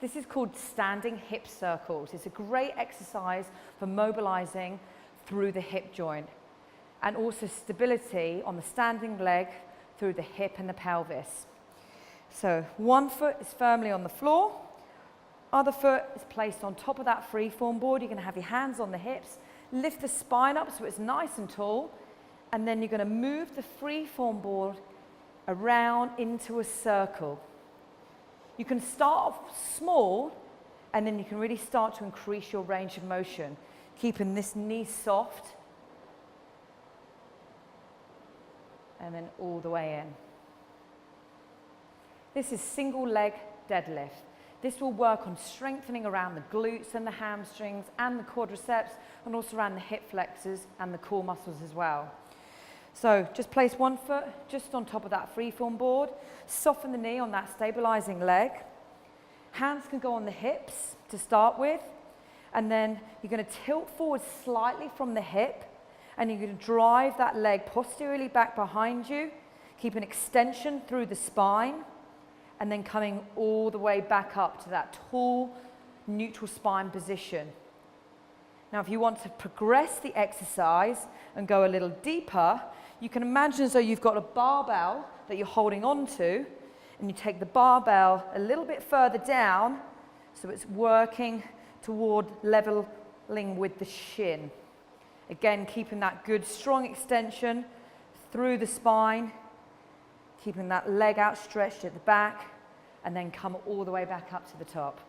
This is called standing hip circles. It's a great exercise for mobilizing through the hip joint and also stability on the standing leg through the hip and the pelvis. So one foot is firmly on the floor, other foot is placed on top of that freeform board. You're going to have your hands on the hips, lift the spine up so it's nice and tall, and then you're going to move the freeform board around into a circle. You can start off small, and then you can really start to increase your range of motion, keeping this knee soft, and then all the way in. This is single leg deadlift. This will work on strengthening around the glutes and the hamstrings and the quadriceps, and also around the hip flexors and the core muscles as well. So just place one foot just on top of that freeform board, soften the knee on that stabilizing leg. Hands can go on the hips to start with, and then you're going to tilt forward slightly from the hip, and you're going to drive that leg posteriorly back behind you, keep an extension through the spine, and then coming all the way back up to that tall, neutral spine position. Now, if you want to progress the exercise and go a little deeper, you can imagine as though you've got a barbell that you're holding on to, and you take the barbell a little bit further down, so it's working toward leveling with the shin. Again, keeping that good, strong extension through the spine, keeping that leg outstretched at the back, and then come all the way back up to the top.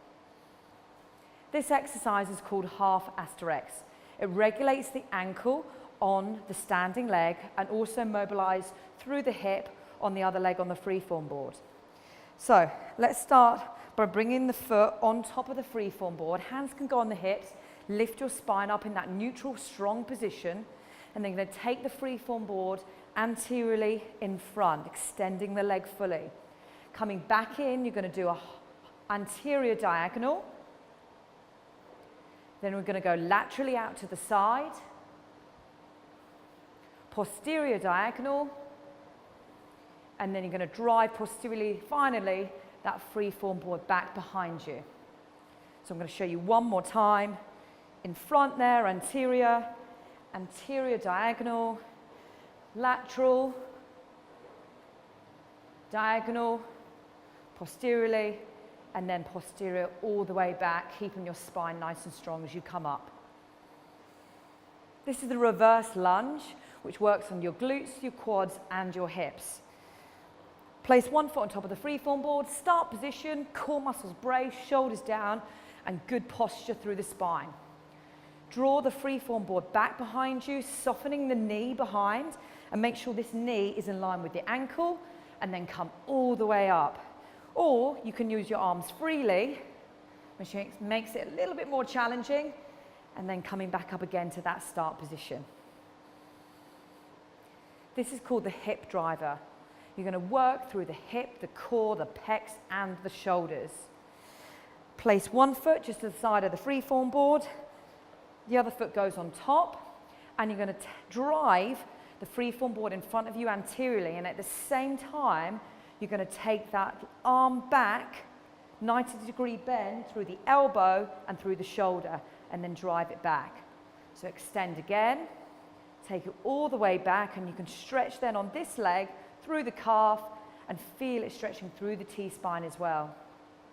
This exercise is called half Erects. It regulates the ankle on the standing leg and also mobilize through the hip on the other leg on the freeform board. So let's start by bringing the foot on top of the freeform board. Hands can go on the hips, lift your spine up in that neutral, strong position, and then you're going to take the freeform board anteriorly in front, extending the leg fully. Coming back in, you're going to do an anterior diagonal. Then we're going to go laterally out to the side, posterior diagonal, and then you're going to drive posteriorly, finally, that freeform board back behind you. So I'm going to show you one more time. In front there, anterior, anterior diagonal, lateral, diagonal, posteriorly, and then posterior all the way back, keeping your spine nice and strong as you come up. This is the reverse lunge, which works on your glutes, your quads, and your hips. Place one foot on top of the freeform board, start position, core muscles brace, shoulders down, and good posture through the spine. Draw the freeform board back behind you, softening the knee behind, and make sure this knee is in line with the ankle, and then come all the way up. Or you can use your arms freely, which makes it a little bit more challenging, and then coming back up again to that start position. This is called the hip driver. You're going to work through the hip, the core, the pecs, and the shoulders. Place one foot just to the side of the freeform board. The other foot goes on top, and you're going to drive the freeform board in front of you anteriorly, and at the same time, you're going to take that arm back, 90-degree bend through the elbow and through the shoulder, and then drive it back. So extend again, take it all the way back, and you can stretch then on this leg through the calf and feel it stretching through the T-spine as well.